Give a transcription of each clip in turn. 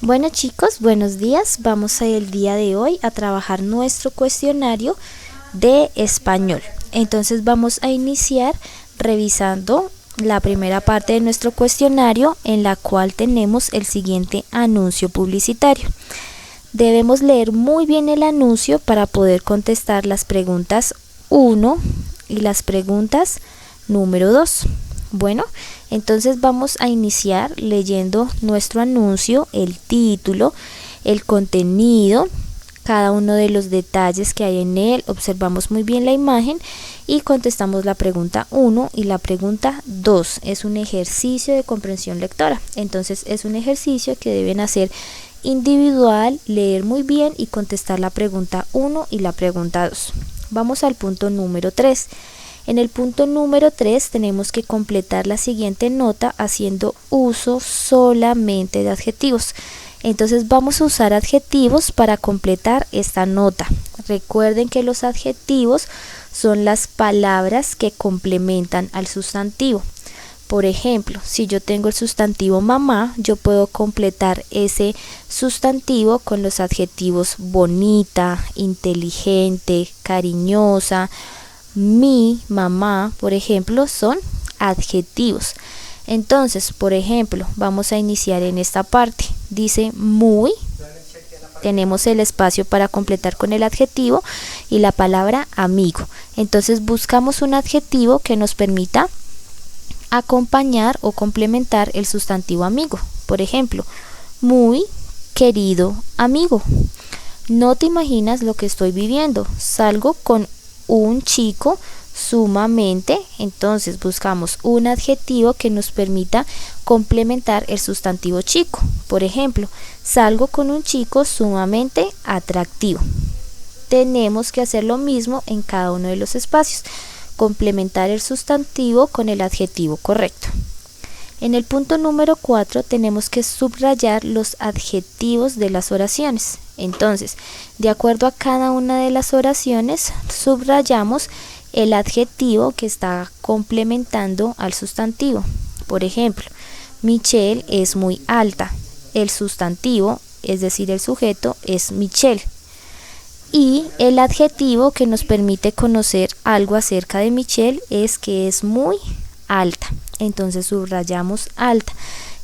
Bueno chicos, buenos días. Vamos el día de hoy a trabajar nuestro cuestionario de español. Entonces vamos a iniciar revisando la primera parte de nuestro cuestionario, en la cual tenemos el siguiente anuncio publicitario. Debemos leer muy bien el anuncio para poder contestar las preguntas 1 y las preguntas número 2. Bueno, entonces vamos a iniciar leyendo nuestro anuncio, el título, el contenido, cada uno de los detalles que hay en él. Observamos muy bien la imagen y contestamos la pregunta 1 y la pregunta 2. Es un ejercicio de comprensión lectora. Entonces es un ejercicio que deben hacer individual, leer muy bien y contestar la pregunta 1 y la pregunta 2. Vamos al punto número 3. En el punto número 3 tenemos que completar la siguiente nota haciendo uso solamente de adjetivos. Entonces vamos a usar adjetivos para completar esta nota. Recuerden que los adjetivos son las palabras que complementan al sustantivo. Por ejemplo, si yo tengo el sustantivo mamá, yo puedo completar ese sustantivo con los adjetivos bonita, inteligente, cariñosa. Mi mamá, por ejemplo, son adjetivos. Entonces, por ejemplo, vamos a iniciar en esta parte. Dice muy, tenemos el espacio para completar con el adjetivo y la palabra amigo. Entonces buscamos un adjetivo que nos permita acompañar o complementar el sustantivo amigo. Por ejemplo, muy querido amigo. No te imaginas lo que estoy viviendo. Salgo con un chico sumamente. Entonces buscamos un adjetivo que nos permita complementar el sustantivo chico. Por ejemplo, salgo con un chico sumamente atractivo. Tenemos que hacer lo mismo en cada uno de los espacios, complementar el sustantivo con el adjetivo correcto. En el punto número 4 tenemos que subrayar los adjetivos de las oraciones. Entonces, de acuerdo a cada una de las oraciones, subrayamos el adjetivo que está complementando al sustantivo. Por ejemplo, Michelle es muy alta. El sustantivo, es decir, el sujeto, es Michelle. Y el adjetivo que nos permite conocer algo acerca de Michelle es que es muy alta. Entonces subrayamos alta.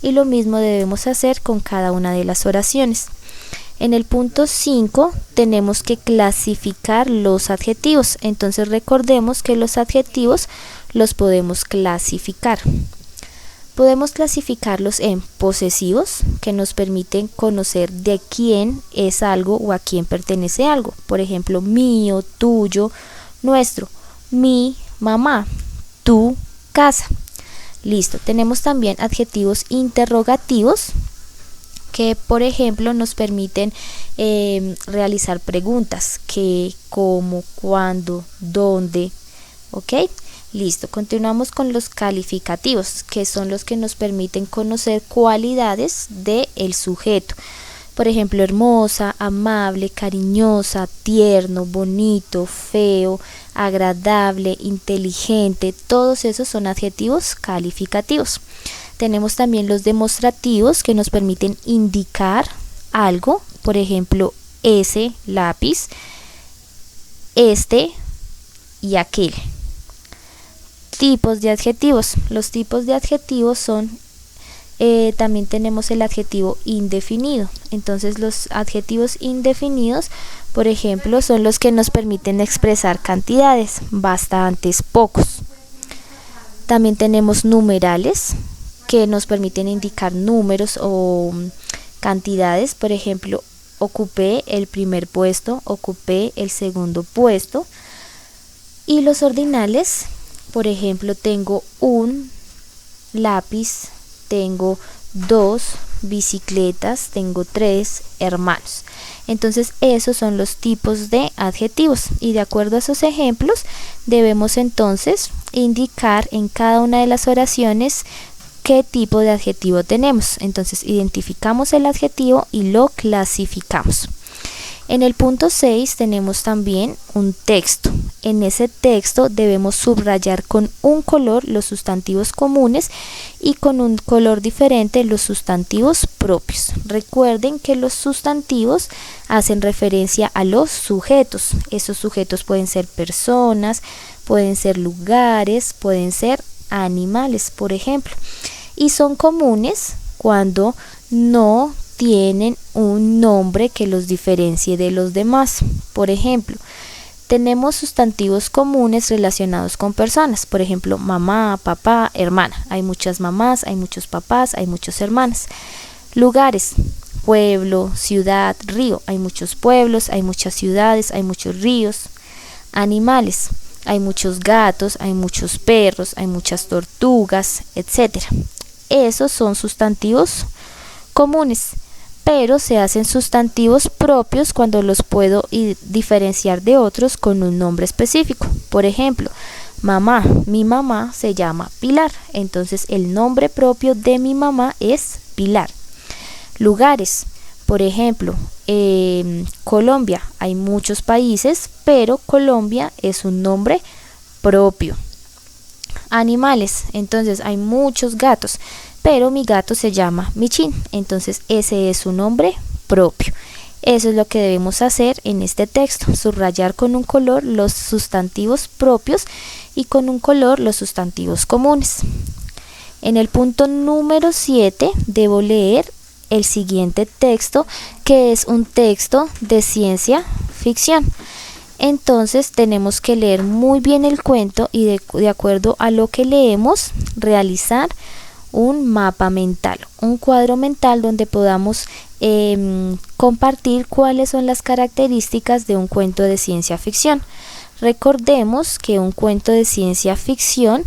Y lo mismo debemos hacer con cada una de las oraciones. En el punto 5 tenemos que clasificar los adjetivos. Entonces recordemos que los adjetivos los podemos clasificar. Podemos clasificarlos en posesivos, que nos permiten conocer de quién es algo o a quién pertenece algo. Por ejemplo, mío, tuyo, nuestro, mi mamá, tu casa. Listo. Tenemos también adjetivos interrogativos, que por ejemplo nos permiten realizar preguntas: qué, cómo, cuándo, dónde. ¿Ok? Listo, continuamos con los calificativos, que son los que nos permiten conocer cualidades del sujeto. Por ejemplo, hermosa, amable, cariñosa, tierno, bonito, feo, agradable, inteligente. Todos esos son adjetivos calificativos. Tenemos también los demostrativos, que nos permiten indicar algo. Por ejemplo, ese lápiz, este y aquel. Tipos de adjetivos. Los tipos de adjetivos son, también tenemos el adjetivo indefinido. Entonces los adjetivos indefinidos, por ejemplo, son los que nos permiten expresar cantidades, bastantes, pocos. También tenemos numerales, que nos permiten indicar números o cantidades. Por ejemplo, ocupé el primer puesto, ocupé el segundo puesto. Y los ordinales, por ejemplo, tengo un lápiz, tengo 2 bicicletas, tengo 3 hermanos. Entonces esos son los tipos de adjetivos, y de acuerdo a esos ejemplos debemos entonces indicar en cada una de las oraciones qué tipo de adjetivo tenemos. Entonces identificamos el adjetivo y lo clasificamos. En el punto 6 tenemos también un texto. En ese texto debemos subrayar con un color los sustantivos comunes y con un color diferente los sustantivos propios. Recuerden que los sustantivos hacen referencia a los sujetos. Esos sujetos pueden ser personas, pueden ser lugares, pueden ser animales, por ejemplo. Y son comunes cuando no tienen un nombre que los diferencie de los demás. Por ejemplo, tenemos sustantivos comunes relacionados con personas. Por ejemplo, mamá, papá, hermana. Hay muchas mamás, hay muchos papás, hay muchas hermanas. Lugares, pueblo, ciudad, río. Hay muchos pueblos, hay muchas ciudades, hay muchos ríos. Animales, hay muchos gatos, hay muchos perros, hay muchas tortugas, etc. Esos son sustantivos comunes, pero se hacen sustantivos propios cuando los puedo diferenciar de otros con un nombre específico. Por ejemplo, mamá, mi mamá se llama Pilar, entonces el nombre propio de mi mamá es Pilar. Lugares, por ejemplo, Colombia, hay muchos países, pero Colombia es un nombre propio. Animales, entonces hay muchos gatos, pero mi gato se llama Michin, entonces ese es su nombre propio. Eso es lo que debemos hacer en este texto, subrayar con un color los sustantivos propios y con un color los sustantivos comunes. En el punto número 7 debo leer el siguiente texto, que es un texto de ciencia ficción. Entonces tenemos que leer muy bien el cuento y de acuerdo a lo que leemos, realizar un mapa mental, un cuadro mental donde podamos compartir cuáles son las características de un cuento de ciencia ficción. Recordemos que un cuento de ciencia ficción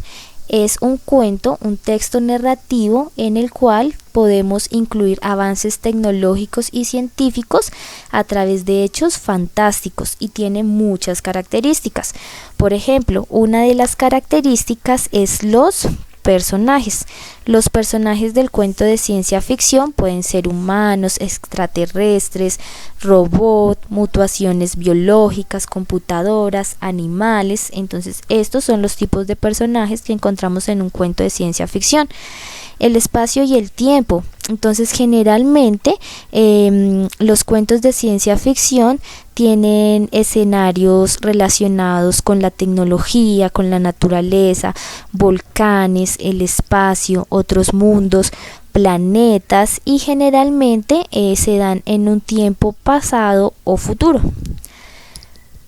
es un cuento, un texto narrativo en el cual podemos incluir avances tecnológicos y científicos a través de hechos fantásticos y tiene muchas características. Por ejemplo, una de las características es los personajes. Los personajes del cuento de ciencia ficción pueden ser humanos, extraterrestres, robots, mutaciones biológicas, computadoras, animales. Entonces, estos son los tipos de personajes que encontramos en un cuento de ciencia ficción. El espacio y el tiempo. Entonces, generalmente los cuentos de ciencia ficción tienen escenarios relacionados con la tecnología, con la naturaleza, volcanes, el espacio, otros mundos, planetas y generalmente se dan en un tiempo pasado o futuro.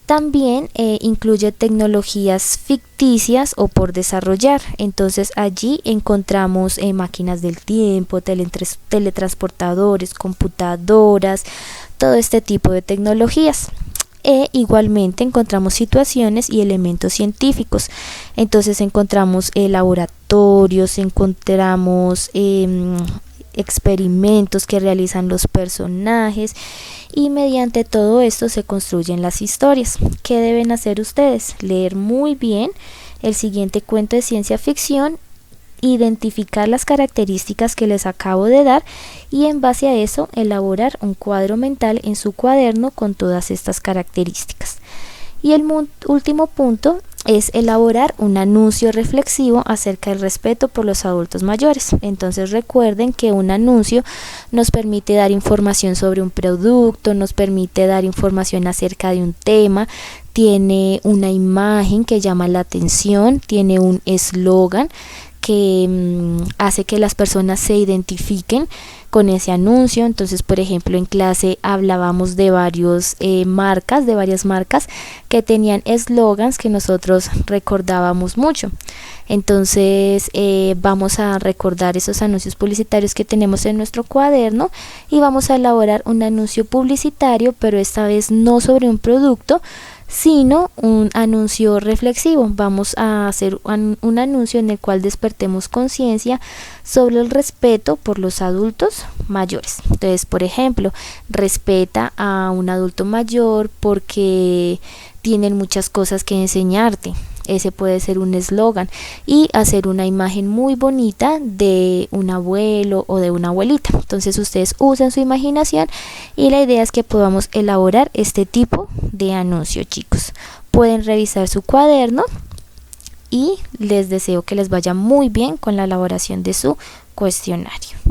También incluye tecnologías ficticias o por desarrollar. Entonces allí encontramos máquinas del tiempo, teletransportadores, computadoras, todo este tipo de tecnologías. Igualmente encontramos situaciones y elementos científicos. Entonces encontramos laboratorios, encontramos experimentos que realizan los personajes y mediante todo esto se construyen las historias. ¿Qué deben hacer ustedes? Leer muy bien el siguiente cuento de ciencia ficción, identificar las características que les acabo de dar y en base a eso elaborar un cuadro mental en su cuaderno con todas estas características. Y el último punto es elaborar un anuncio reflexivo acerca del respeto por los adultos mayores. Entonces recuerden que un anuncio nos permite dar información sobre un producto, nos permite dar información acerca de un tema, tiene una imagen que llama la atención, tiene un eslogan que hace que las personas se identifiquen con ese anuncio. Entonces, por ejemplo, en clase hablábamos de varias marcas que tenían eslogans que nosotros recordábamos mucho. Entonces vamos a recordar esos anuncios publicitarios que tenemos en nuestro cuaderno y vamos a elaborar un anuncio publicitario, pero esta vez no sobre un producto, sino un anuncio reflexivo. Vamos a hacer un anuncio en el cual despertemos conciencia sobre el respeto por los adultos mayores. Entonces, por ejemplo, respeta a un adulto mayor porque tienen muchas cosas que enseñarte. ese puede ser un eslogan, y hacer una imagen muy bonita de un abuelo o de una abuelita. Entonces ustedes usan su imaginación y la idea es que podamos elaborar este tipo de anuncio, chicos. Pueden revisar su cuaderno y les deseo que les vaya muy bien con la elaboración de su cuestionario.